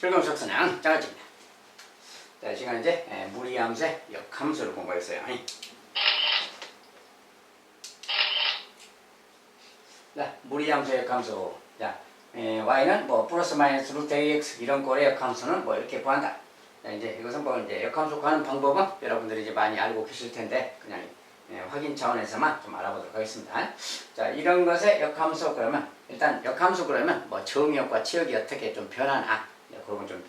필금속선형 짜집니다. 자, 이 시간 이제 무리함수의 역함수를 공부했어요. 자, 무리함수의 역함수. 자, y는 뭐 플러스 마이너스 루트 ax 이런 꼴의 역함수는 뭐 이렇게 구한다. 자, 이제 이것은 뭐 이제 역함수 구하는 방법은 여러분들이 이제 많이 알고 계실 텐데 그냥 확인 차원에서만 좀 알아보도록 하겠습니다. 자, 이런 것의 역함수 그러면 일단 역함수 그러면 뭐 정의역과 치역이 어떻게 좀 변하나 그런 건 좀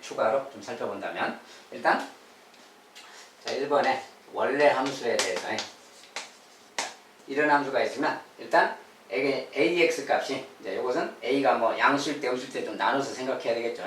추가로 좀 살펴본다면 일단 자 1번에 원래 함수에 대해서 이런 함수가 있으면 일단 ax 값이 이제 이것은 a가 뭐 양수일 때 음수일 때 좀 나눠서 생각해야 되겠죠.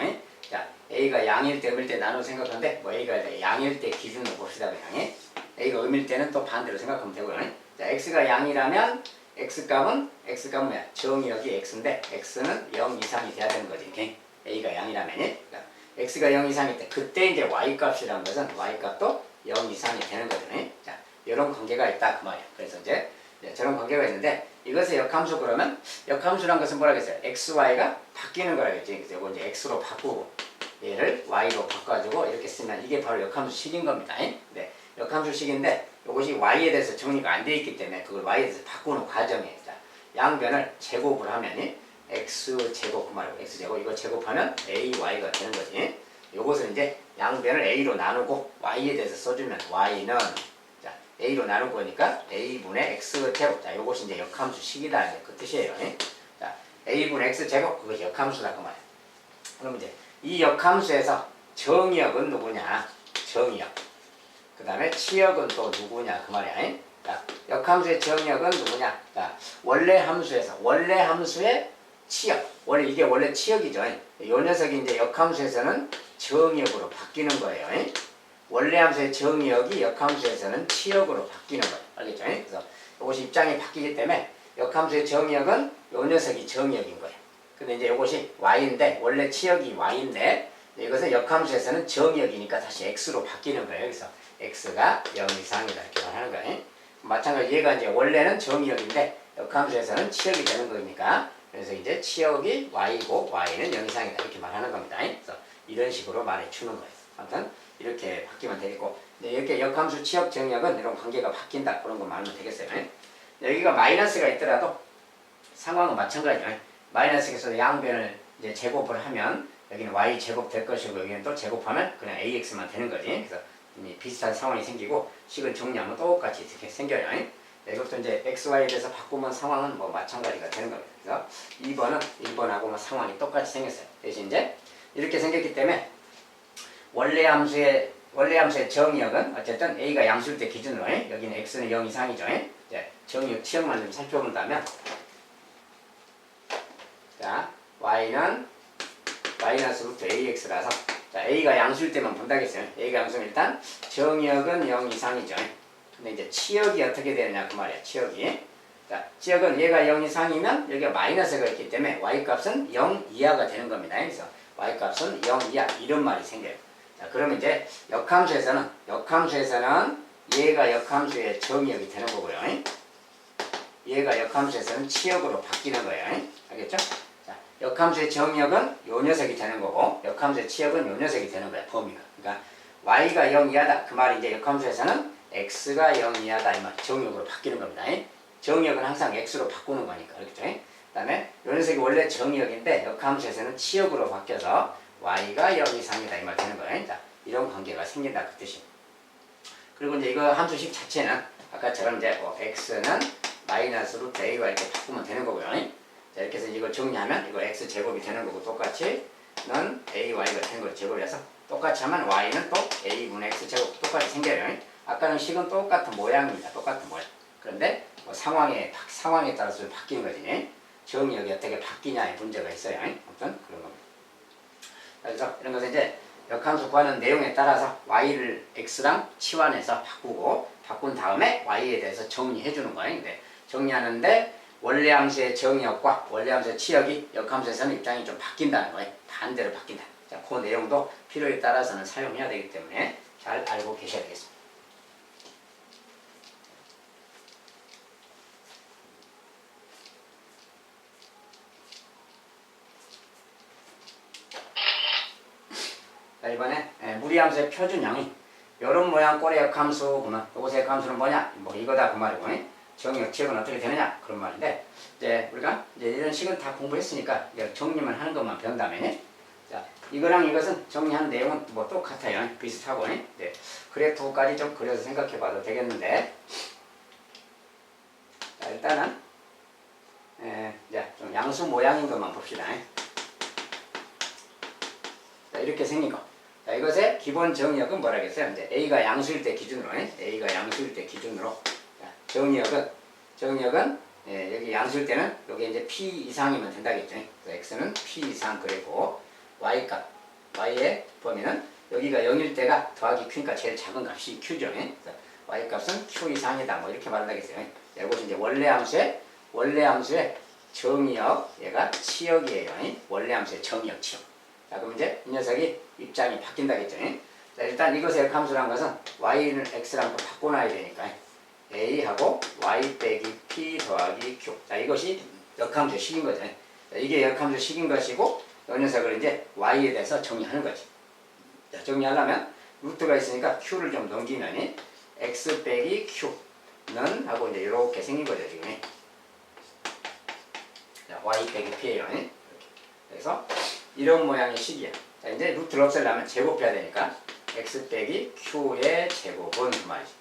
자 a가 양일 때 음일 때 나눠서 생각하는데 뭐 a가 양일 때 기준으로 봅시다. 그냥 a가 음일 때는 또 반대로 생각하면 되고요. 자 x가 양이라면 x값은 뭐야? 정의역이 x인데 x는 0 이상이 돼야 되는 거지. 이렇게 a가 양이라면 그러니까 x가 0 이상일 때 그때 이제 y값이라는 것은 y값도 0 이상이 되는 거잖아요. 자, 이런 관계가 있다 그 말이야. 그래서 이제 저런 관계가 있는데 이것의 역함수 그러면 역함수란 것은 뭐라겠어요? xy가 바뀌는 거라겠지. 그래서 이거 이제 x로 바꾸고 얘를 y로 바꿔주고 이렇게 쓰면 이게 바로 역함수식인 겁니다. 네, 역함수식인데 이것이 y에 대해서 정리가 안 돼 있기 때문에 그걸 y에 대해서 바꾸는 과정이에요. 자, 양변을 제곱을 하면 x제곱 그 말이고 x제곱 이거 제곱하면 ay가 되는 거지. 요것을 이제 양변을 a로 나누고 y에 대해서 써주면 y는 자 a로 나눌 거니까 a분의 x제곱. 자 요것이 이제 역함수식이다 이제 그 뜻이에요. 자 a분의 x제곱 그것이 역함수다 그 말이에요. 그럼 이제 이 역함수에서 정의역은 누구냐? 정의역. 그 다음에 치역은 또 누구냐 그 말이야. 자 역함수의 정의역은 누구냐? 자 원래 함수의 치역. 이게 원래 치역이죠. 요 녀석이 이제 역함수에서는 정의역으로 바뀌는 거예요. 원래 함수의 정의역이 역함수에서는 치역으로 바뀌는 거예요. 알겠죠? 그래서 이것이 입장이 바뀌기 때문에 역함수의 정의역은 요 녀석이 정의역인 거예요. 근데 이제 이것이 y인데 원래 치역이 y인데 이것은 역함수에서는 정의역이니까 다시 x로 바뀌는 거예요. 그래서 x가 0 이상이다 이렇게 말하는 거예요. 마찬가지로 얘가 이제 원래는 정의역인데 역함수에서는 치역이 되는 거니까 그래서 이제 치역이 y고 y는 0 이상이다 이렇게 말하는 겁니다. 그래서 이런 식으로 말해주는 거예요. 아무튼 이렇게 바뀌면 되겠고 이렇게 역함수 치역 정의역은 이런 관계가 바뀐다 그런 거 말하면 되겠어요. 여기가 마이너스가 있더라도 상황은 마찬가지예요. 마이너스에서 양변을 이제 제곱을 하면 여기는 y 제곱 될 것이고 여기는 또 제곱하면 그냥 ax만 되는 거지. 그래서 비슷한 상황이 생기고 식을 정리하면 똑같이 이렇게 생겨요. 이것도 이제 xy에 대해서 바꾸면 상황은 뭐 마찬가지가 되는 겁니다. 그래서 2번은 1번하고 상황이 똑같이 생겼어요. 대신 이제 이렇게 생겼기 때문에 원래 함수의 정의역은 어쨌든 a가 양수일 때 기준으로 여기는 x는 0 이상이죠. 이제 정의역 치역만 좀 살펴본다면 자 y는 마이너스 루트 ax라서 자 a가 양수일 때만 본다겠어요. a가 양수면 일단 정의역은 0 이상이죠. 근데 이제 치역이 어떻게 되느냐 그 말이야. 치역이 자 치역은 얘가 0 이상이면 여기가 마이너스가 있기 때문에 y값은 0 이하가 되는 겁니다. 그래서 y값은 0 이하 이런 말이 생겨요. 자 그러면 이제 역함수에서는 얘가 역함수의 정의역이 되는 거고요. 얘가 역함수에서는 치역으로 바뀌는 거예요. 알겠죠? 자 역함수의 정의역은 요 녀석이 되는 거고 역함수의 치역은 요 녀석이 되는 거야. 범위가. 그러니까 y가 0 이하다 그 말이 이제 역함수에서는 x가 0 이하다 이 말 정의역으로 바뀌는 겁니다. 정의역은 항상 x로 바꾸는 거니까 그렇죠? 그 다음에 요 녀석이 원래 정의역인데 역함수에서는 치역으로 바뀌어서 y가 0 이상이다 이 말 되는 거예요. 자, 이런 관계가 생긴다 그 뜻입니다. 그리고 이제 이거 함수식 자체는 아까처럼 이제 뭐 x는 마이너스 루트 a가 이렇게 바꾸면 되는 거고요. 자, 이렇게 해서 이걸 정리하면 이거 x 제곱이 되는 거고 똑같이는 ay가 되는 걸 제곱해서 똑같이 하면 y는 또 a분의 x 제곱 똑같이 생겨요. 아까는 식은 똑같은 모양입니다. 똑같은 모양. 그런데 뭐 상황에 따라서 바뀌는 거지. 정의역이 어떻게 바뀌냐의 문제가 있어요. 아무튼 그런 겁니다. 그래서 이런 것은 이제 역함수 구하는 내용에 따라서 y를 x랑 치환해서 바꾼 다음에 y에 대해서 정리해 주는 거예요. 근데 정리하는데 원래 함수의 정의역과 원래 함수의 치역이 역함수에서는 입장이 좀 바뀐다는 거예요. 반대로 바뀐다. 자, 그 내용도 필요에 따라서는 사용해야 되기 때문에 잘 알고 계셔야 되겠습니다. 이번에 무리함수의 표준형이 이런 모양 꼴의 역함수 보면 이것의 역함수는 뭐냐? 뭐 이거다 그 말이고 정의역 치역은 어떻게 되느냐? 그런 말인데 이제 우리가 이제 이런 식은 다 공부했으니까 이제 정리만 하는 것만 배운 다음에 자 이거랑 이것은 정리하는 내용은 뭐 똑같아요. 비슷하고 네. 그래프까지 좀 그려서 생각해봐도 되겠는데 자 일단은 이제 좀 양수 모양인 것만 봅시다. 자 이렇게 생긴 거. 자 이것의 기본 정의역은 뭐라겠어요? 이제 A가 양수일 때 기준으로 A가 양수일 때 기준으로 자, 정의역은 여기 양수일 때는 여기 이제 P 이상이면 된다겠죠. 그래서 X는 P 이상 그리고 Y값 Y의 범위는 여기가 0일 때가 더하기 Q니까 제일 작은 값이 Q죠. 그래서 Y값은 Q 이상이다 뭐 이렇게 말한다겠어요. 이것이 이제 원래 함수의 정의역 얘가 치역이에요. 원래 함수의 정의역 치역. 자 그럼 이제 이 녀석이 입장이 바뀐다겠죠. 자 일단 이것의 역함수란 것은 y는 x랑 또 바꿔놔야 되니까 a하고 y 빼기 p 더하기 q. 자 이것이 역함수 식인 거죠. 자, 이게 역함수 식인 것이고 이 녀석을 이제 y에 대해서 정의하는 거지. 자 정리하려면 루트가 있으니까 q를 좀 넘기면 x 빼기 q는 하고 이제 이렇게 생긴 거죠 지금. 자 y 빼기 p예요. 그래서 이런 모양의 식이야. 자, 이제 루트를 없애려면 제곱해야 되니까 x 빼기 q의 제곱은 그 말이지.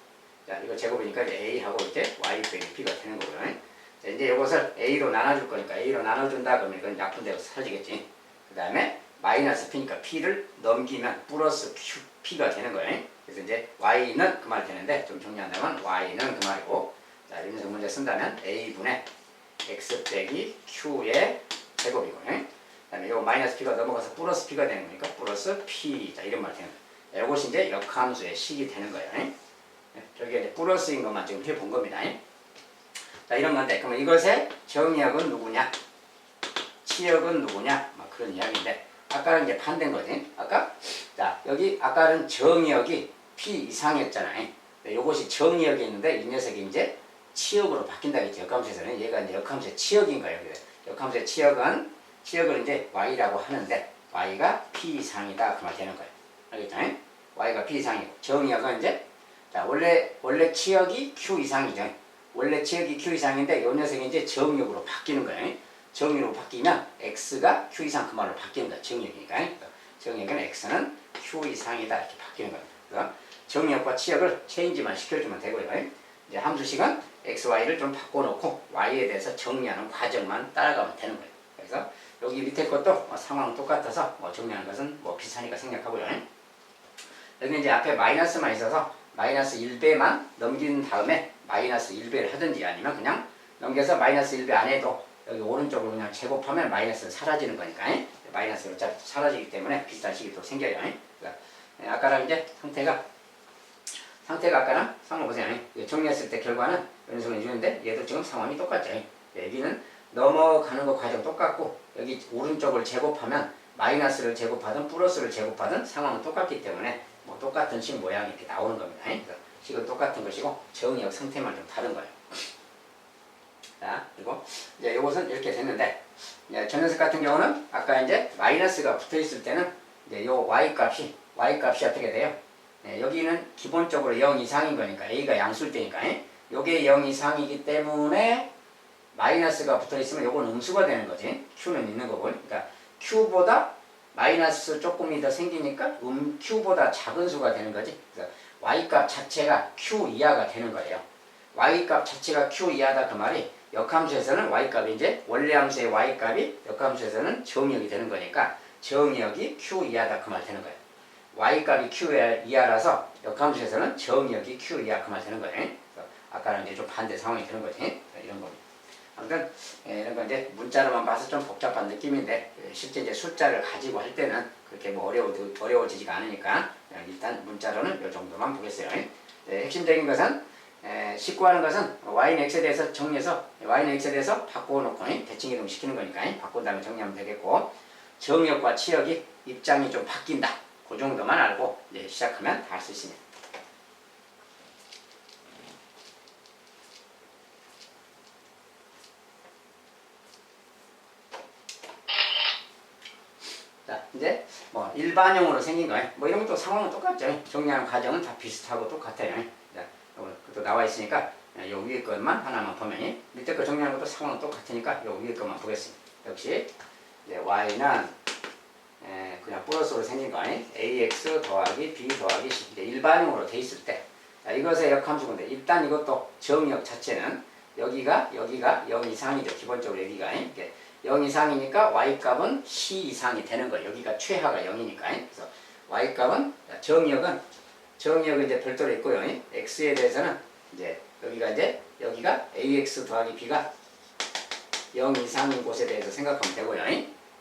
자, 이거 제곱이니까 이제 a하고 이제 y 빼기 p가 되는 거고요. 자, 이제 이것을 a로 나눠줄 거니까 a로 나눠준다 그러면 이건 약분되고 사라지겠지. 그 다음에 마이너스 p니까 p를 넘기면 플러스 q, p가 되는 거예요. 그래서 이제 y는 그 말이 되는데 좀 정리한다면 y는 그 말이고 자, 이런 문제 쓴다면 a분의 x 빼기 q의 제곱이고 그 다음에 요 마이너스 p가 넘어가서 플러스 p가 되는 거니까 플러스 p 자 이런 말이 되는 거예요. 이것이 이제 역함수의 식이 되는 거예요. 저기 이제 플러스인 것만 지금 해본 겁니다. 자 이런 건데 그러면 이것의 정의역은 누구냐? 치역은 누구냐? 막 그런 이야기인데 아까는 이제 반대인 거지. 아까 자 여기 아까는 정의역이 p 이상이었잖아요. 이것이 정의역이 있는데 이 녀석이 이제 치역으로 바뀐다겠죠. 역함수에서는 얘가 이제 역함수의 치역인 거예요. 역함수의 치역은 치역을 이제 y라고 하는데 y가 p 이상이다 그 말 되는 거예요. 알겠죠? y가 p 이상이고 정의역은 이제 자 원래 치역이 q 이상이죠. 원래 치역이 q 이상인데 이 녀석이 이제 정의역으로 바뀌는 거예요. 정의역으로 바뀌면 x가 q 이상 그 말로 바뀌는 거예요. 정의역이니까. 정의역은 x는 q 이상이다 이렇게 바뀌는 거예요. 그래서 정의역과 치역을 체인지만 시켜주면 되고요. 이제 함수식은 x, y를 좀 바꿔놓고 y에 대해서 정리하는 과정만 따라가면 되는 거예요. 그래서 여기 밑에 것도 상황 똑같아서 정리하는 것은 비슷하니까 생략하고요. 여기 이제 앞에 마이너스만 있어서 마이너스 1배만 넘긴 다음에 마이너스 1배를 하든지 아니면 그냥 넘겨서 마이너스 1배 안 해도 여기 오른쪽으로 그냥 제곱하면 마이너스는 사라지는 거니까 마이너스가 어차피 사라지기 때문에 비슷한 식이 또 생겨요. 그러니까 아까랑 이제 상태가 아까랑 상황 보세요. 정리했을 때 결과는 이런 식으로 주는데 얘도 지금 상황이 똑같죠. 여기는 넘어가는 거 과정 똑같고 여기 오른쪽을 제곱하면 마이너스를 제곱하든 플러스를 제곱하든 상황은 똑같기 때문에 똑같은 식 모양이 이렇게 나오는 겁니다. 그래서 식은 똑같은 것이고 정의역 상태만 좀 다른 거예요. 자 그리고 이제 이것은 이렇게 됐는데 저 녀석 같은 경우는 아까 이제 마이너스가 붙어 있을 때는 이제 요 y값이 어떻게 돼요? 여기는 기본적으로 0 이상인 거니까 a가 양수일 때니까 요게 0 이상이기 때문에 마이너스가 붙어 있으면 요건 음수가 되는 거지. q는 있는 거고. 그러니까 q보다 마이너스 조금이 더 생기니까 q보다 작은 수가 되는 거지. 그래서 y값 자체가 q 이하가 되는 거예요. y값 자체가 q 이하다 그 말이 역함수에서는 y값이 이제 원래 함수의 y값이 역함수에서는 정의역이 되는 거니까 정의역이 q 이하다 그 말 되는 거예요. y값이 q 이하라서 역함수에서는 정의역이 q 이하 그 말 되는 거예요. 그래서 아까는 이제 좀 반대 상황이 되는 거지. 이런 겁니다. 아무튼 이런 건 이제 문자로만 봐서 좀 복잡한 느낌인데 실제 이제 숫자를 가지고 할 때는 그렇게 어려워지지가 않으니까 일단 문자로는 이 정도만 보겠어요. 핵심적인 것은 식구하는 것은 y는 x에 대해서 정리해서 y는 x에 대해서 바꿔놓고 대칭 이동 시키는 거니까 바꾼 다음에 정리하면 되겠고 정의역과 치역이 입장이 좀 바뀐다. 그 정도만 알고 이제 시작하면 다 할 수 있습니다. 자, 자, 이제 뭐 일반형으로 생긴 거예요. 뭐 이런 것도 상황은 똑같죠. 정리하는 과정은 다 비슷하고 똑같아요. 자, 그것도 나와 있으니까 요 위에 것만 하나만 보면 밑에 거 정리하는 것도 상황은 똑같으니까 요 위에 것만 보겠습니다. 역시 이제 y는 그냥 플러스로 생긴 거 아니? ax 더하기 b 더하기 c 이제 일반형으로 돼 있을 때 자, 이것의 역함수인데 일단 이것도 정역 자체는 여기가 0 이상이죠. 기본적으로 여기가 0 이상이니까 y값은 c 이상이 되는 거예요. 여기가 최하가 0이니까. 그래서 y값은 정역은 이제 별도로 있고요. x에 대해서는 이제 여기가 ax 더하기 b가 0 이상인 곳에 대해서 생각하면 되고요.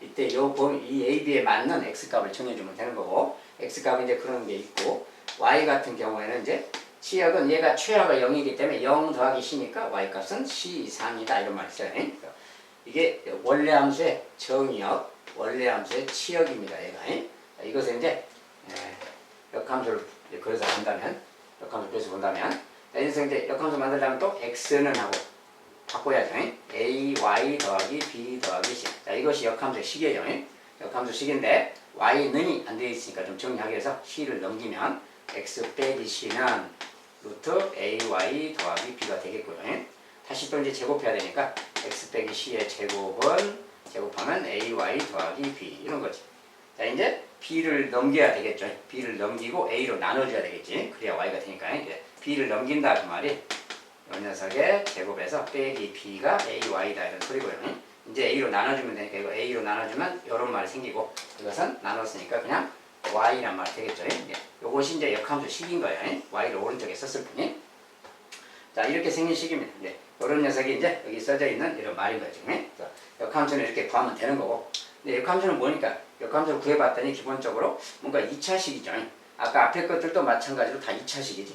이때 이 a, b에 맞는 x값을 정해주면 되는 거고 x값이 이제 그런 게 있고 y 같은 경우에는 이제 치역은 얘가 최하가 0이기 때문에 0 더하기 c니까 y값은 c 이상이다 이런 말이 있어요. 이게 원래 함수의 정역, 원래 함수의 치역입니다. 얘가. 이것을 이제 역함수를 그래서 본다면, 이제 역함수 만들려면 또 x는 하고 바꿔야죠. a, y 더하기 b 더하기 c. 자, 이것이 역함수의 식이에요. 역함수 식인데 y는이 안 되어 있으니까 좀 정리하기 위해서 c를 넘기면 x 빼기 c는 루트 a, y 더하기 b가 되겠고요. 다시 또 이제 제곱해야 되니까 x 빼기 c의 제곱하면 a, y 더하기 b 이런 거지. 자, 이제 b를 넘겨야 되겠죠. b를 넘기고 a로 나눠줘야 되겠지. 그래야 y가 되니까. b를 넘긴다 그 말이 이 녀석의 제곱에서 빼기 b가 a, y다 이런 소리고요. 이제 a로 나눠주면 되니까 이거 a로 나눠주면 이런 말이 생기고 이것은 나눴으니까 그냥 y란 말이 되겠죠. 요것이 이제 역함수 식인 거예요. y를 오른쪽에 썼을 뿐이. 자, 이렇게 생긴 식입니다. 이런 녀석이 이제 여기 써져 있는 이런 말인 거죠. 역함수는 이렇게 구하면 되는 거고. 근데 역함수는 뭐니까? 역함수를 구해봤더니 기본적으로 뭔가 2차식이죠. 아까 앞에 것들도 마찬가지로 다 2차식이지.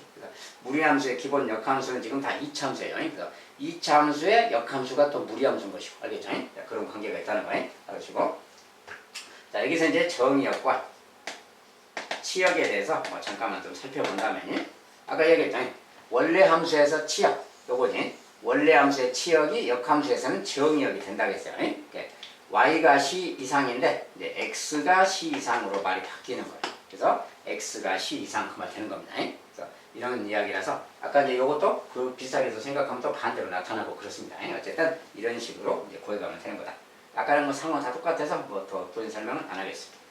무리함수의 기본 역함수는 지금 다 2차함수예요. 그래서 2차함수의 역함수가 또 무리함수인 것이고. 알겠죠? 자, 그런 관계가 있다는 거예요. 알으시고. 자, 여기서 이제 정역과 치역에 대해서 잠깐만 좀 살펴본다면 아까 얘기했잖아요. 원래 함수에서 치역, 요거지. 원래 함수의 치역이 역함수에서는 정역이 된다고 했어요. y가 c 이상인데 이제 x가 c 이상으로 말이 바뀌는 거예요. 그래서 x가 c 이상 그 말 되는 겁니다. 그래서 이런 이야기라서 아까 이제 요것도 그 비슷하게 해서 생각하면 또 반대로 나타나고 그렇습니다. 어쨌든 이런 식으로 이제 구해가면 되는 거다. 아까는 뭐 상황 다 똑같아서 뭐 더 부연 설명은 안 하겠습니다.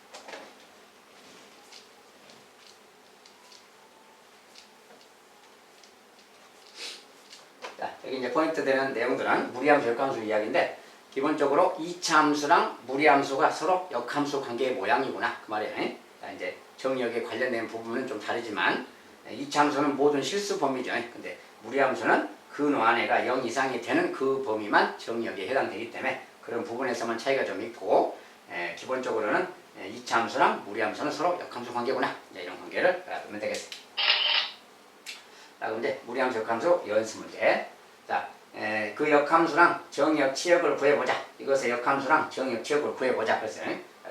자, 여기 이제 포인트 되는 내용들은 무리함수, 역함수 이야기인데 기본적으로 2차 함수랑 무리함수가 서로 역함수 관계의 모양이구나 그 말이에요. 자, 이제 정역에 관련된 부분은 좀 다르지만 2차 함수는 모든 실수 범위죠. 근데 무리함수는 그 노안에가 0 이상이 되는 그 범위만 정역에 해당되기 때문에 그런 부분에서만 차이가 좀 있고 기본적으로는 2차 함수랑 무리함수는 서로 역함수 관계구나 이런 관계를 알아두면 되겠습니다. 자, 그럼 이제 무리함수, 역함수 연습 문제. 자, 그 역함수랑 정역, 치역을 구해보자. 이것의 역함수랑 정역, 치역을 구해보자. 그래서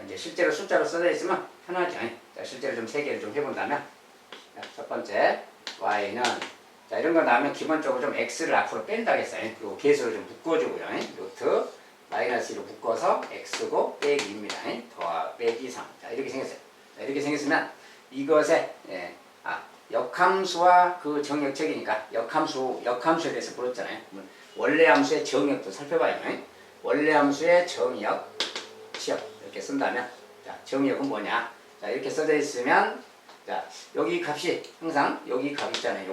이제 실제로 숫자로 써져 있으면 편하죠. 자, 실제로 좀 세 개를 좀 해본다면 자, 첫 번째 y는 자, 이런 거 나오면 기본적으로 좀 x를 앞으로 뺀다 했어요. 그리고 계수를 좀 묶어주고요. 루트 마이너스 2로 묶어서 x고 빼기 2입니다. 더하 빼기 3. 자, 이렇게 생겼어요. 자, 이렇게 생겼으면 이것의 역함수와 그 정역책이니까 역함수에 대해서 물었잖아요. 원래 함수의 정역도 살펴봐요. 원래 함수의 정역, 치역 이렇게 쓴다면 자, 정역은 뭐냐? 자, 이렇게 써져 있으면 자, 여기 값이 항상 여기 값 있잖아요.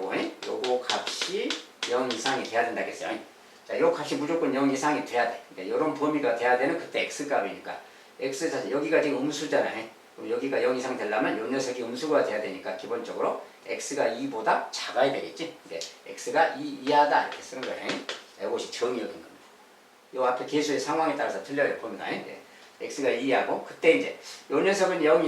요거 값이 0 이상이 돼야 된다 했어요. 자, 요 값이 무조건 0 이상이 돼야 돼. 그러니까 이런 범위가 돼야 되는 그때 x 값이니까 x 자체 여기가 지금 음수잖아요. 그럼 여기가 0 이상 되려면 요 녀석이 음수가 돼야 되니까 기본적으로 x가 2보다 작아야 되겠지. 근데 x가 2 이하다 이렇게 쓰는 거예요. 이것이 정역인 겁니다. 요 앞에 계수의 상황에 따라서 틀려요. 봅니다. x가 2하고 그때 이제 요 녀석은 0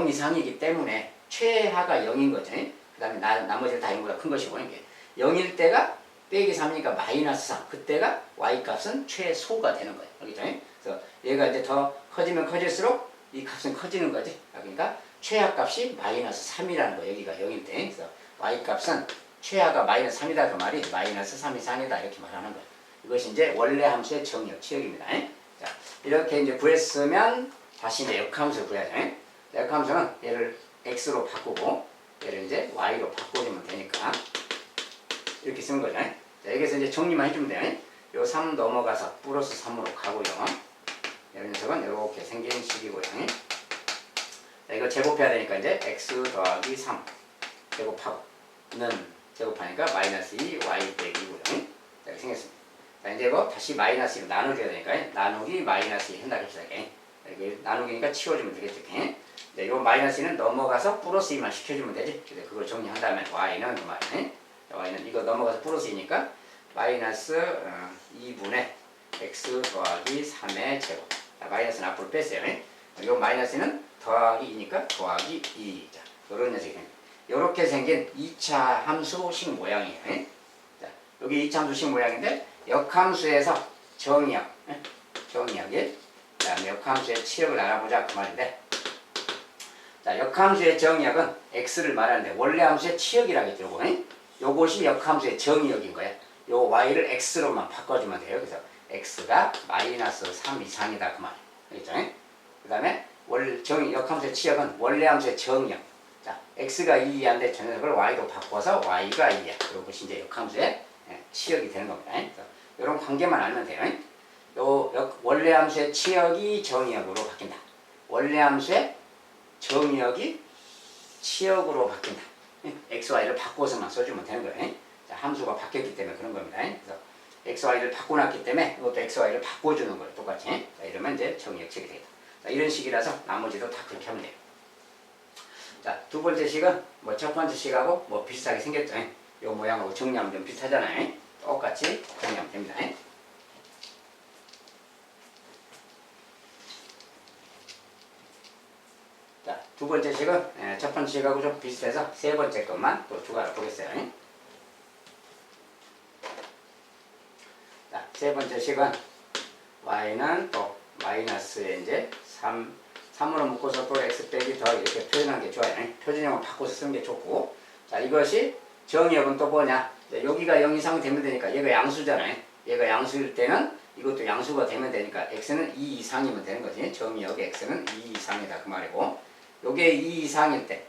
이상이기 때문에 최하가 0인 거죠. 그 다음에 나머지는 다 0보다 큰 것이고 이게 0일 때가 빼기 3이니까 마이너스 3 그때가 y값은 최소가 되는 거예요. 알겠죠? 그래서 얘가 이제 더 커지면 커질수록 이 값은 커지는 거지. 그러니까 최하값이 마이너스 3이라는 거 여기가 0일 때. 그래서 y값은 최하가 마이너스 3이다 그 말이 마이너스 3 이상이다 이렇게 말하는 거예요. 이것이 이제 원래 함수의 정역, 치역입니다. 자, 이렇게 이제 구했으면 다시 이제 역함수를 구해야죠. 역함수는 얘를 x로 바꾸고 얘를 이제 y로 바꿔주면 되니까 이렇게 쓰는 거죠. 자, 여기서 이제 정리만 해주면 돼요. 요 3 넘어가서 플러스 3으로 가고요. 이런 녀석은 이렇게 생긴 식이고요. 자, 이거 제곱해야 되니까 이제 x 더하기 3 제곱하고 는 제곱하니까 마이너스 2 y 빼기 2고요. 자, 이렇게 생겼습니다. 자, 이제 이거 다시 마이너스 2로 나눠줘야 되니까 나누기 마이너스 2 한다 합시다. 이렇게 나누기니까 치워주면 되겠죠. 네, 이 마이너스 2는 넘어가서 플러스 2만 시켜주면 되지. 그걸 정리한 다음에 y는 그 말이네. y는 이거 넘어가서 플러스 2니까 마이너스 2분의 x 더하기 3의 제곱. 자, 마이너스는 앞으로 뺐어요. 이 마이너스는 더하기 2니까 더하기 2. 자, 이런 녀석이 이렇게 생긴 2차 함수식 모양이에요. 자, 여기 2차 함수식 모양인데 역함수에서 정의역, 정의역이 그 다음에 역함수의 치역을 알아보자 그 말인데, 자, 역함수의 정의역은 x를 말하는데 원래 함수의 치역이라겠죠. 요거, 요것이 역함수의 정의역인 거예요. 요 y를 x로만 바꿔주면 돼요. 그래서 x가 마이너스 3 이상이다 그 말이에요. 알겠죠? 그 다음에 역함수의 치역은 원래 함수의 정의역. 자, x가 2인데 저 녀석을 y로 바꿔서 y가 2야. 이것이 이제 역함수의 치역이 되는 겁니다. 그래서 이런 관계만 알면 돼요. 원래 함수의 치역이 정의역으로 바뀐다. 원래 함수의 정의역이 치역으로 바뀐다. x, y를 바꿔서만 써주면 되는 거예요. 자, 함수가 바뀌었기 때문에 그런 겁니다. 그래서 x, y를 바꿔놨기 때문에 이것도 x, y를 바꿔주는 거예요. 똑같이. 자, 이러면 이제 정의역 치역이 되겠다. 자, 이런 식이라서 나머지도 다 그렇게 하면 돼요. 자, 두 번째 식은 뭐 첫 번째 식하고 뭐 비슷하게 생겼죠. 요 모양하고 정리하면 좀 비슷하잖아요. 똑같이 정리하면 됩니다. 자, 두 번째 식은 첫 번째 식하고 좀 비슷해서 세 번째 것만 또 추가로 보겠어요. 자, 세 번째 식은 y는 또 마이너스에 이제 3으로 묶어서 또 x 빼기 더 이렇게 표현하는 게 좋아요. 표준형을 바꿔서 쓰는 게 좋고, 자, 이것이 정의역은 또 뭐냐? 여기가 0 이상 되면 되니까 얘가 양수잖아요. 얘가 양수일 때는 이것도 양수가 되면 되니까 x는 2 이상이면 되는 거지. 정의역 x는 2 이상이다 그 말이고, 요게 2 이상일 때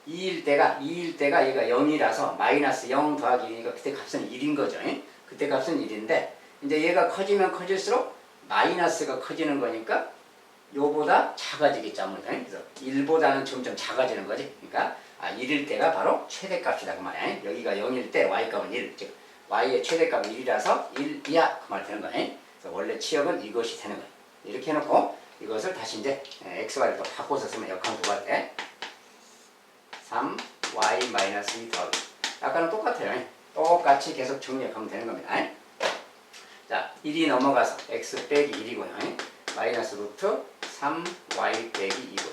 2일 때가 얘가 0이라서 마이너스 0 더하기 1이니까 그때 값은 1인 거죠. 그때 값은 1인데 이제 얘가 커지면 커질수록 마이너스가 커지는 거니까 요보다 작아지겠죠. 아무래도. 그래서 1보다는 점점 작아지는 거지. 그러니까 1일 때가 바로 최대값이다 그 말이야. 여기가 0일 때 y값은 1, 즉 y의 최대값은 1이라서 1이야 그 말 되는 거야. 그래서 원래 치역은 이것이 되는 거야. 이렇게 해놓고 이것을 다시 이제 xy를 또 바꿔서 쓰면 역함수 구할 때 3y-2 더하기, 아까는 똑같아요. 똑같이 계속 정리하면 되는 겁니다. 자, 1이 넘어가서 x 빼기 1이고요. 마이너스 루트 3y 빼기 2고.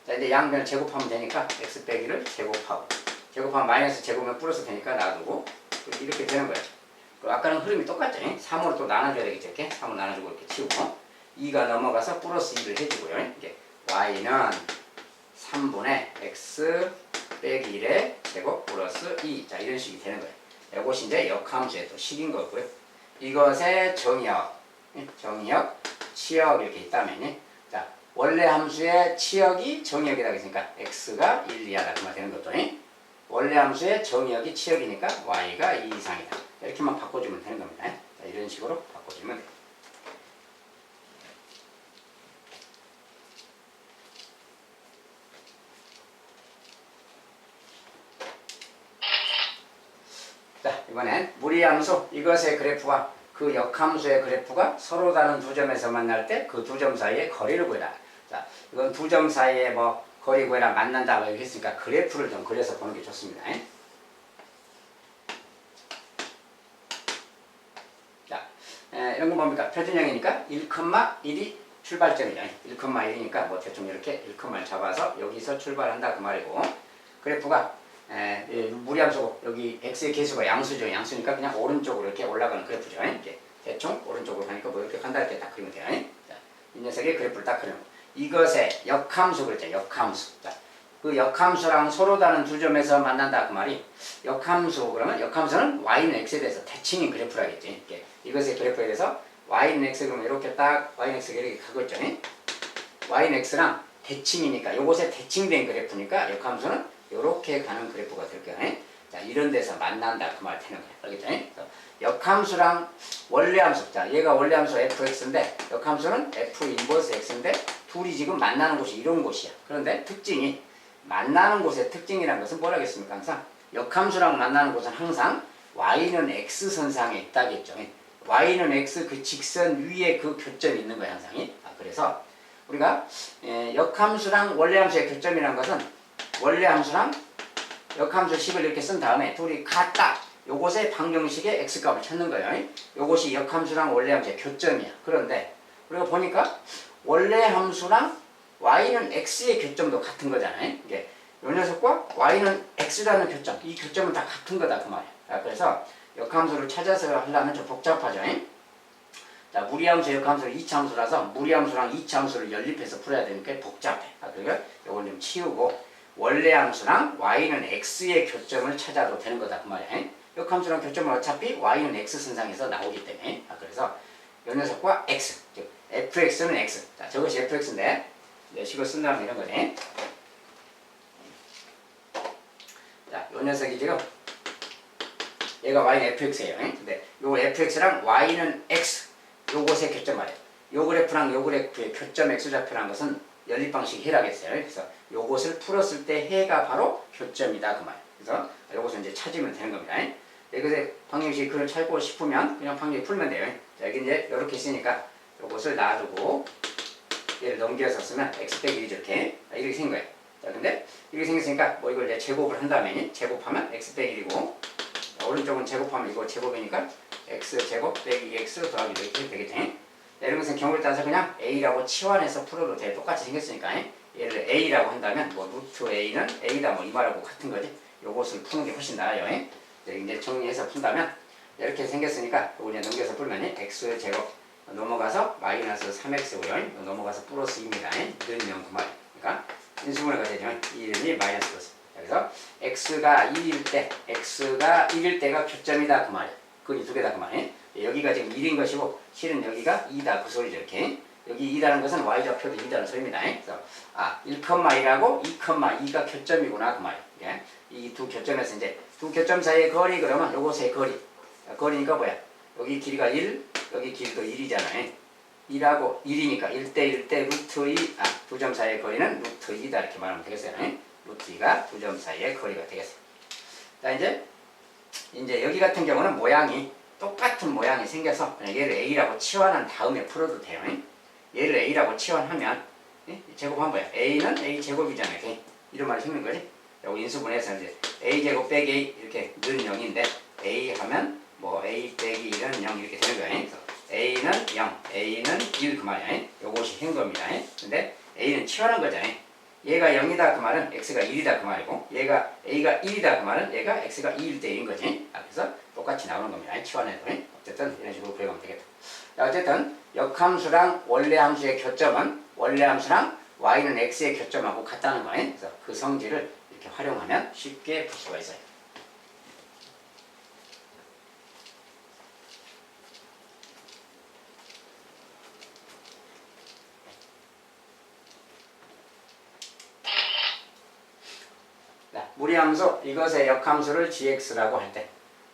자, 이제 양변을 제곱하면 되니까 x 빼기를 제곱하면 마이너스 제곱하면 플러스 되니까 놔두고 이렇게 되는 거예요. 아까는 흐름이 똑같죠. 3으로 또 나눠줘야 되겠죠. 이렇게 3으로 나눠주고 이렇게 치우고 2가 넘어가서 플러스 2를 해주고요. 이게 y는 3분의 x 빼기 1의 제곱 플러스 2. 자, 이런 식이 되는 거예요. 이것이 이제 역함수의 또 식인 거고요. 이것의 정의역, 치역 이렇게 있다면, 자, 원래 함수의 치역이 정의역이라고 했으니까 x가 1, 2하다 그 말 되는 것도, 원래 함수의 정의역이 치역이니까 y가 2 이상이다. 이렇게만 바꿔주면 되는 겁니다. 자, 이런 식으로 바꿔주면 돼요. 자, 이번엔 무리함수, 이것의 그래프와 그 역함수의 그래프가 서로 다른 두 점에서 만날 때 그 두 점 사이의 거리를 구해라. 자, 이건 두 점 사이에 뭐 거리 구해라 만난다 이렇게 했으니까 그래프를 좀 그려서 보는 게 좋습니다. 자, 이런 건 뭡니까? 표준형이니까 1,1이 출발점이죠. 1,1이니까 뭐 대충 이렇게 1,1을 잡아서 여기서 출발한다 그 말이고, 그래프가 무리함수고 여기 x의 개수가 양수죠. 양수니까 그냥 오른쪽으로 이렇게 올라가는 그래프죠. 이렇게 대충 오른쪽으로 가니까 뭐 이렇게 간다 이렇게 딱 그리면 돼요. 자, 이 녀석의 그래프를 딱 그리면 이것의 역함수 그랬죠. 역함수. 자, 그 역함수랑 서로 다른 두 점에서 만난다 그 말이 역함수. 그러면 역함수는 y는 x에 대해서 대칭인 그래프라겠지. 이렇게 이것의 그래프에 대해서 y는 x 그러면 이렇게 딱 y는 x가 이렇게 가고 있죠. y는 x랑 대칭이니까 요것에 대칭된 그래프니까 역함수는 요렇게 가는 그래프가 될 거야. 자, 이런 데서 만난다 그 말 되는 거야. 알겠죠? 그래서 역함수랑 원래함수. 자, 얘가 원래함수 fx인데 역함수는 f 인버스 x인데 둘이 지금 만나는 곳이 이런 곳이야. 그런데 특징이 만나는 곳의 특징이라는 것은 뭐라겠습니까? 항상 역함수랑 만나는 곳은 항상 y는 x선상에 있다겠죠. y는 x 그 직선 위에 그 교점이 있는 거야 항상. 그래서 우리가 역함수랑 원래함수의 교점이라는 것은 원래함수랑 역함수 식을 이렇게 쓴 다음에 둘이 같다. 요것의 방정식의 x값을 찾는 거예요. 요것이 역함수랑 원래함수의 교점이야. 그런데 우리가 보니까 원래함수랑 y는 x의 교점도 같은 거잖아요. 이게 요 녀석과 y는 x라는 교점, 이 교점은 다 같은 거다 그 말이야. 그래서 역함수를 찾아서 하려면 좀 복잡하죠. 자, 무리함수, 역함수를 이차함수라서 무리함수랑 이차함수를 연립해서 풀어야 되니까 복잡해. 그러니까 요걸 좀 치우고 원래함수랑 y는 x의 교점을 찾아도 되는 거다 그 말이야. 역함수랑 교점은 어차피 y는 x 선상에서 나오기 때문에. 그래서 요 녀석과 x, 즉 fx는 x. 자, 저것이 fx인데 식을 쓴다면 이런 거네. 자, 요 녀석이 지금 얘가 y는 fx예요. 근데 요 fx랑 y는 x 요것의 교점 말이에요. 요 그래프랑 요 그래프의 교점 x좌표라는 것은 연립 방식 해라겠어요. 그래서 요것을 풀었을 때 해가 바로 교점이다 그 말. 그래서 요것을 이제 찾으면 되는 겁니다. 여기서 방정식 그걸 찾고 싶으면 그냥 방정식 풀면 돼요. 자, 여기 이제 이렇게 있으니까 요것을 놔두고 얘를 넘겨서 쓰면 x 빼기 1이죠. 이렇게 생긴 거예요. 자, 근데 이렇게 생겼으니까 뭐 이걸 이제 제곱을 한 다음에 제곱하면 x 빼기 1이고 오른쪽은 제곱하면 이거 제곱이니까 x 제곱 빼기 x 더하기 이렇게 되겠죠. 이런 것은 경우에 따라서 그냥 a라고 치환해서 풀어도 돼. 똑같이 생겼으니까 얘를 a라고 한다면 뭐 루트 a는 a다 뭐 이 말하고 같은 거지. 요것을 푸는 게 훨씬 나아요. 이제 정리해서 푼다면 이렇게 생겼으니까 이거 그냥 넘겨서 풀면 x 제곱 넘어가서 마이너스 3x고요. 넘어가서 플러스 2입니다. 는 0 그 말. 그러니까 인수분해가 되죠. 2이 마이너스 플러스. 그래서 x가 1일 때가 교점이다 그 말이야. 그건 이 두 개다 그 말이야. 여기가 지금 1인 것이고 실은 여기가 2다 그 소리죠. 이렇게. 여기 2다는 것은 y좌표도 2다는 소리입니다. 그래서 1,1하고 2,2가 교점이구나 그 말이야. 이 두 교점에서 이제 두 교점 사이의 거리 그러면 요것의 거리. 거리니까 뭐야? 여기 길이가 1, 여기 길이도 1이잖아요. 1하고 1이니까 1대 1대 루트 2, 두 점 사이의 거리는 루트 2다 이렇게 말하면 되겠어요. 루트 2가 두 점 사이의 거리가 되겠어요. 자, 이제 여기 같은 경우는 모양이 똑같은 모양이 생겨서 그냥 얘를 a라고 치환한 다음에 풀어도 돼요. 얘를 a라고 치환하면 제곱한 거야. a는 a 제곱이잖아요. 이런 말이 생긴 거지. 여기 인수분해서 이제 a 제곱 빼기 a 이렇게 는 0인데 a 하면 뭐 a 빼기 1은 0 이렇게 되는 거야. 그래서 a는 0, a는 1 그 말이야. 요것이 한 겁니다. 근데 a는 치환한 거잖아요. 얘가 0이다 그 말은 x가 1이다 그 말이고 얘가 a가 1이다 그 말은 얘가 x가 2일 때인 거지. 그래서 똑같이 나오는 겁니다. 치환해도. 어쨌든 이런 식으로 구해가면 되겠다. 자, 어쨌든 역함수랑 원래함수의 교점은 원래함수랑 y는 x의 교점하고 같다는 거예요. 그래서 그 성질을 이렇게 활용하면 쉽게 풀 수가 있어요. 무리함수, 이것의 역함수를 gx라고 할 때,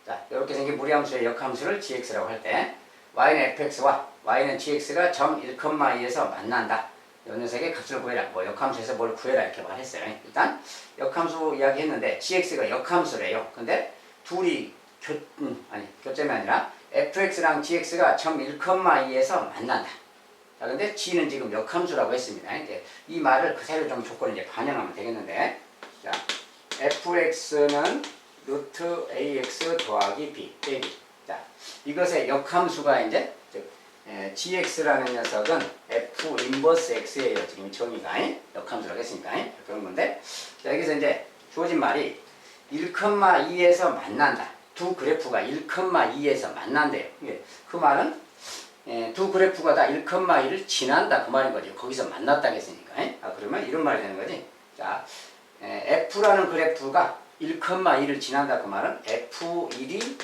자, 이렇게 생긴 무리함수의 역함수를 gx라고 할 때, y는 fx와 y는 gx가 점 1,2에서 만난다. 이 녀석의 값을 구해라. 뭐 역함수에서 뭘 구해라 이렇게 말했어요. 일단 역함수 이야기했는데 gx가 역함수래요. 근데 둘이 교점이 아니라 fx랑 gx가 점 1,2에서 만난다. 자, 근데 g는 지금 역함수라고 했습니다. 이제 이 말을 그대로 좀 조건을 이제 반영하면 되겠는데, 자. fx는 루트 ax 더하기 b 빼기. 자, 이것의 역함수가 이제 gx라는 녀석은 f 인버스 x예요. 지금 정의가 역함수라고 했으니까 그런 건데, 자, 여기서 이제 주어진 말이 1,2에서 만난다. 두 그래프가 1,2에서 만난대요. 그 말은 두 그래프가 다 1,2를 지난다 그 말인 거죠. 거기서 만났다 했으니까. 그러면 이런 말이 되는 거지. 자. F라는 그래프가 1,2를 지난다 그 말은 F1이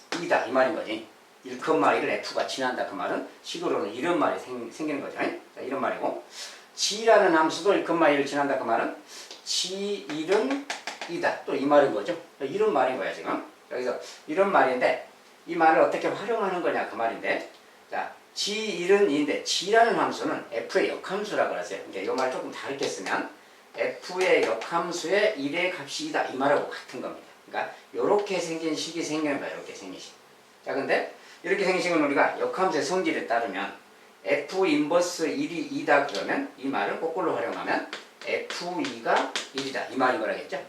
2다 이 말인 거지. 1,2를 F가 지난다 그 말은 식으로는 이런 말이 생기는 거죠. 자, 이런 말이고, g라는 함수도 1,1을 지난다 그 말은 g1은 2다. 또 이 말인 거죠. 이런 말인 거야 지금. 여기서 이런 말인데 이 말을 어떻게 활용하는 거냐 그 말인데 자 g1은 2인데 g라는 함수는 f의 역함수라고 그러세요. 그러니까 이 말 조금 다르게 쓰면 f의 역함수의 1의 값이 2다 이 말하고 같은 겁니다. 그러니까 이렇게 생긴 식이 생기는 거야. 이렇게 생긴 식. 자 근데 이렇게 생긴 식은 우리가 역함수의 성질에 따르면 f 인버스 1이 2다 그러면 이 말을 거꾸로 활용하면 f2가 1이다 이 말인 거라겠죠.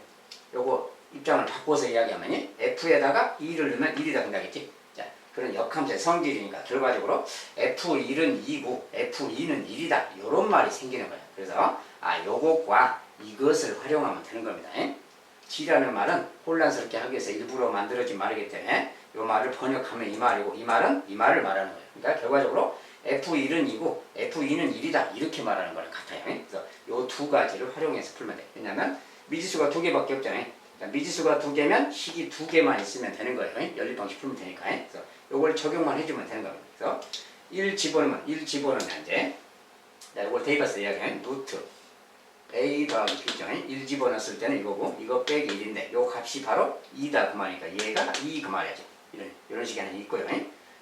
요거 입장을 바꿔서 이야기하면 f에다가 2를 넣으면 1이다 된다겠지. 자 그런 역함수의 성질이니까 결과적으로 f1은 2고 f2는 1이다 요런 말이 생기는 거야. 그래서 요것과 이것을 활용하면 되는 겁니다. g라는 말은 혼란스럽게 하기 위해서 일부러 만들어진 말이기 때문에 이 말을 번역하면 이 말이고 이 말은 이 말을 말하는 거예요. 그러니까 결과적으로 F1은 2고 F2는 1이다 이렇게 말하는 거랑 같아요. 그래서 이 두 가지를 활용해서 풀면 돼요. 왜냐하면 미지수가 두 개밖에 없잖아요. 그러니까 미지수가 두 개면 식이 두 개만 있으면 되는 거예요. 연립방식 풀면 되니까. 그래서 이걸 적용만 해주면 되는 겁니다. 그래서 1 집어넣으면 이제 이걸 대입해서 이야기하면 루트 a 더하기 b죠. 1 집어넣었을 때는 이거고 이거 빼기 1인데 요 값이 바로 2다 그 말이니까 얘가 2 그 말이죠. 이런 식이 하나 있고요.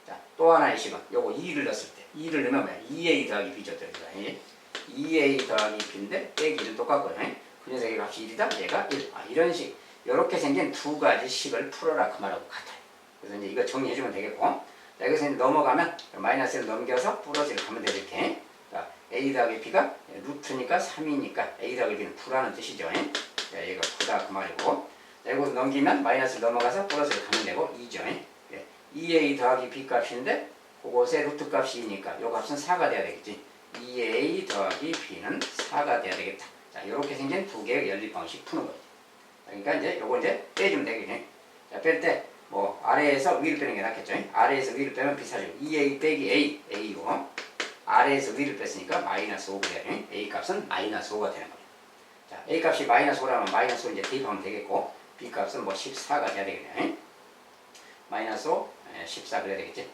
자, 또 하나의 식은 요거 2를 넣었을 때 2를 넣으면 뭐야? 2a 더하기 b죠. 2a 더하기 b인데 빼기 1은 똑같고요. 그 녀석의 값이 1이다 얘가 1. 이런 식 이렇게 생긴 두 가지 식을 풀어라 그 말하고 같아요. 그래서 이제 이거 정리해주면 되겠고 자, 여기서 이제 넘어가면 마이너스를 넘겨서 플러스를 가면 되죠. 이렇게 a 더하기 b가 루트니까 3이니까 a 더하기 b는 9라는 뜻이죠. 자, 얘가 9다 그 말이고 자, 이거 넘기면 마이너스를 넘어가서 플러스를 가면 되고 2죠. 2a 더하기 b 값인데 그곳에 루트 값이 2니까 요 값은 4가 돼야 되겠지. 2a 더하기 b는 4가 돼야 되겠다. 자, 이렇게 생긴 두 개의 연립 방식 푸는 거죠. 그러니까 이제 요거 이제 빼주면 되겠네. 자, 뺄 때 뭐 아래에서 위를 빼는 게 낫겠죠. 아래에서 위를 빼면 비슷하죠. 2a 빼기 a고 아래에서 위를 뺐으니까 마이너스 5가 돼요. a 값은 마이너스 5가 되는 거예요. 자, a 값이 마이너스 5라면 마이너스 5 이제 대입하면 되겠고 b 값은 뭐 14가 돼야 되겠네요. 마이너스 5, 14 그래야 되겠지.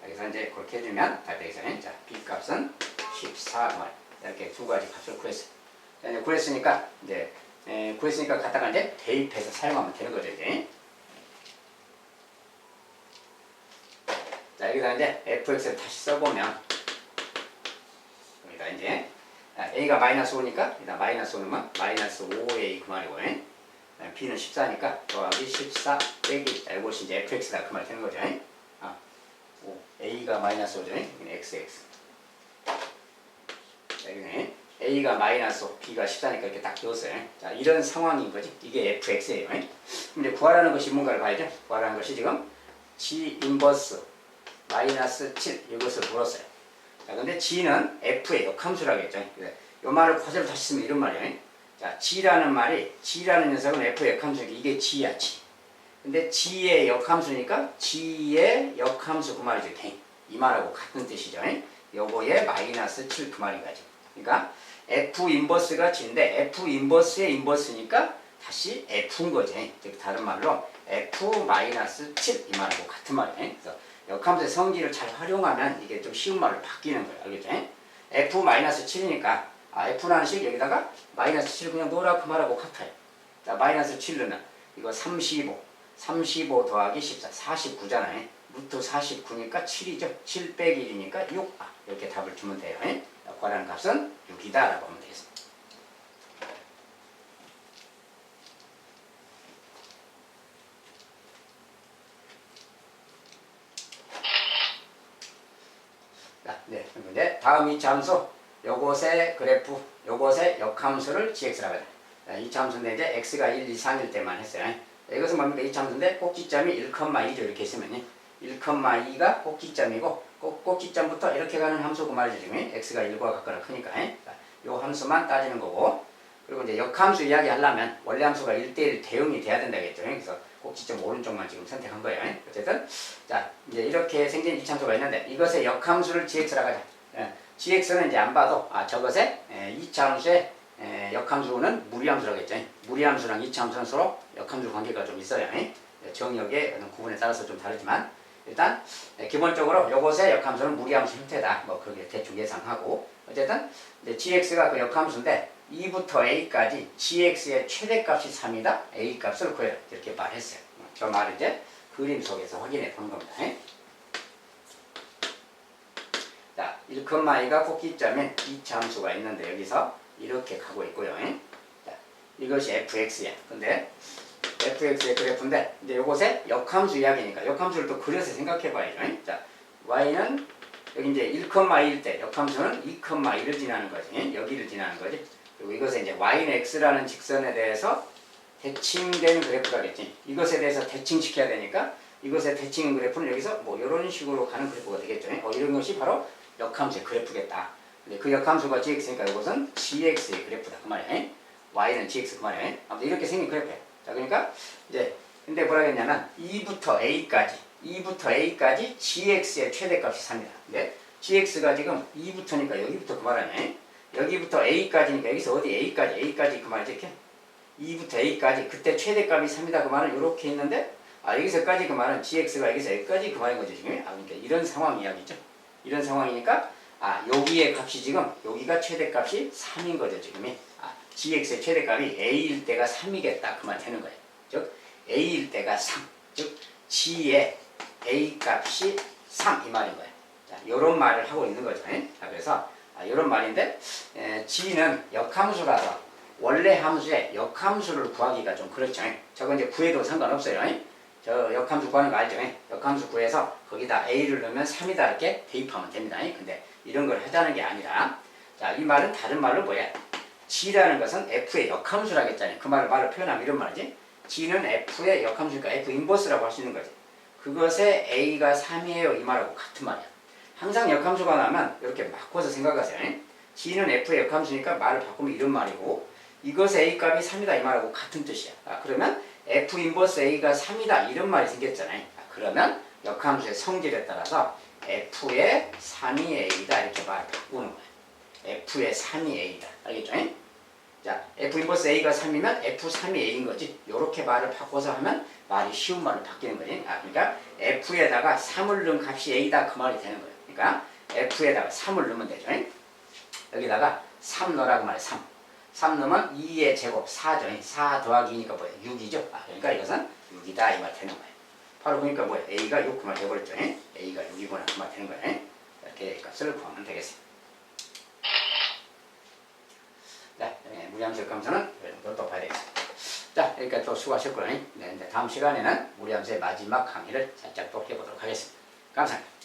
여기서 이제 그렇게 해주면 다 되겠어요. 자, b 값은 14 말 이렇게 두 가지 값을 구했어요. 자, 이제 구했으니까 갖다가 이제 대입해서 사용하면 되는 거죠. 이제. 자, 여기다 이제 fx를 다시 써보면 여기다 이제 a가 마이너스 5니까 일단 마이너스 5는 마이너스 5a 그 말이고 b는 14니까 더하기 14 빼기 이것이 이제 fx다 그 말 되는 거죠. a가 마이너스 5죠. 여기는 xx. 자, 여기는 a가 마이너스 5, b가 14니까 이렇게 딱 넣었어요. 자, 이런 상황인 거지. 이게 fx예요. 근데 구하라는 것이 뭔가를 봐야죠. 구하라는 것이 지금 g 인버스 마이너스 7 이것을 물었어요. 자, 근데 g는 f의 역함수라겠죠. 요 말을 그대로 다시 쓰면 이런 말이에요. 자, g라는 녀석은 f의 역함수니까 이게 g야, g. 근데 g의 역함수니까 g의 역함수 그 말이죠. 이 말하고 같은 뜻이죠. 요거의 마이너스 7 그 말인 거죠. 그러니까 f 인버스가 g인데 f 인버스의 인버스니까 다시 f인 거지. 즉 다른 말로 f 마이너스 7 이 말하고 같은 말이에요. 그래서 역함수의 성질을 잘 활용하면 이게 좀 쉬운 말로 바뀌는 거예요. 알겠죠? f 마이너스 7이니까 f라는 식 여기다가 마이너스 7 그냥 넣으라 그 말하고 같아요. 자, 마이너스 7 넣으면 이거 35 더하기 14 49잖아요. 루트 49니까 7이죠. 7 빼기 1이니까 6 이렇게 답을 주면 돼요. 구하라는 값은 6이다 라고 하면 되겠습니다. 네, 이제 다음 이차 함수 요것의 그래프, 요것의 역함수를 gx라고 해요. 이차 함수인데 이제 x가 1, 2, 3일 때만 했어요. 이것은 뭡니까? 이차 함수인데 꼭지점이 1,2죠. 이렇게 있으면 1,2가 꼭지점이고 꼭지점부터 이렇게 가는 함수 그 말이죠. 지금 x가 1과 같거나 크니까 요 함수만 따지는 거고 그리고 이제 역함수 이야기 하려면 원래 함수가 1대1 대응이 돼야 된다겠죠. 그래서 꼭지점 오른쪽만 지금 선택한 거예요. 어쨌든 자 이제 이렇게 생긴 이차함수가 있는데 이것의 역함수를 gx라고 하자. gx는 이제 안 봐도 저것의 이차함수의 역함수는 무리함수라고 했죠. 무리함수랑 이차함수는 서로 역함수 관계가 좀 있어요. 정역의 구분에 따라서 좀 다르지만 일단 기본적으로 요것의 역함수는 무리함수 형태다. 뭐 그렇게 대충 예상하고 어쨌든 이제 gx가 그 역함수인데 2부터 a까지 gx의 최대값이 3이다. a 값을 구해라. 이렇게 말했어요. 저 말을 이제 그림 속에서 확인해 본 겁니다. 자, 1,2가 꼭지점인 2차 함수가 있는데 여기서 이렇게 가고 있고요. 자, 이것이 fx야. 근데 fx의 그래프인데 이제 요것에 역함수 이야기니까 역함수를 또 그려서 생각해 봐야죠. 자, y는 여기 이제 1,2일 때 역함수는 2,1을 지나는 거지. 여기를 지나는 거지. 그리고 이것에 이제 y는 x라는 직선에 대해서 대칭된 그래프라겠지. 이것에 대해서 대칭시켜야 되니까 이것의 대칭 그래프는 여기서 뭐 이런 식으로 가는 그래프가 되겠죠. 이런 것이 바로 역함수의 그래프겠다. 근데 그 역함수가 gx니까 이것은 gx의 그래프다. 그 말이야. y는 gx 그 말이야. 아무튼 이렇게 생긴 그래프야. 자, 그러니까 이제 근데 뭐라 했냐면 2부터 a까지 gx의 최대값이 3이다. 근데 gx가 지금 2부터니까 여기부터 그 말이야. 여기부터 a까지니까 여기서 어디 a까지 그 말이지 이렇게 2부터 a까지 그때 최대값이 3이다 그 말은 이렇게 있는데 여기서까지 그 말은 gx가 여기까지 그 말인 거죠 지금. 그러니까 이런 상황 이야기죠. 이런 상황이니까 여기의 값이 지금 여기가 최대값이 3인 거죠 지금이. gx의 최대값이 a일 때가 3이겠다 그 말 되는 거예요. 즉 a일 때가 3. 즉 g의 a 값이 3 이 말인 거예요. 자, 요런 말을 하고 있는 거죠. 자, 그래서 이런 말인데 g는 역함수라서 원래 함수의 역함수를 구하기가 좀 그렇죠. 저거 이제 구해도 상관없어요. 저 역함수 구하는 거 알죠? 역함수 구해서 거기다 a를 넣으면 3이다 이렇게 대입하면 됩니다. 근데 이런 걸 하자는 게 아니라 자, 이 말은 다른 말로 뭐야? g라는 것은 f의 역함수라겠잖아요. 그 말을 표현하면 이런 말이지. g는 f의 역함수니까 f 인버스라고 할 수 있는 거지. 그것에 a가 3이에요 이 말하고 같은 말이야. 항상 역함수가 나면 이렇게 바꿔서 생각하세요. g는 f의 역함수니까 말을 바꾸면 이런 말이고 이것의 a 값이 3이다 이 말하고 같은 뜻이야. 그러면 f 인버스 a가 3이다 이런 말이 생겼잖아요. 그러면 역함수의 성질에 따라서 f의 3이 a다 이렇게 말을 바꾸는 거야. f의 3이 a다. 알겠죠? 자, f 인버스 a가 3이면 f3이 a인 거지. 이렇게 말을 바꿔서 하면 말이 쉬운 말로 바뀌는 거지. 그러니까 f에다가 3을 넣은 값이 a다 그 말이 되는 거예요. 그러니까 f에다가 3을 넣으면 되죠. 여기다가 3 넣으라고 말해. 3 넣으면 2의 제곱 4죠. 4 더하기 2니까 뭐야? 6이죠. 그러니까 이것은 6이다 이 말 되는 거예요. 바로 보니까 뭐야? a가 6 그 말 되어버렸죠. a가 6이구나 그 말 되는 거예요. 이렇게 값을 구하면 되겠습니다. 네, 무리함수 역함수는 또 봐야 되겠습니다. 자, 여기까지 또 수고하셨고요. 네, 다음 시간에는 무리함수의 마지막 강의를 살짝 또 해보도록 하겠습니다. 감사합니다.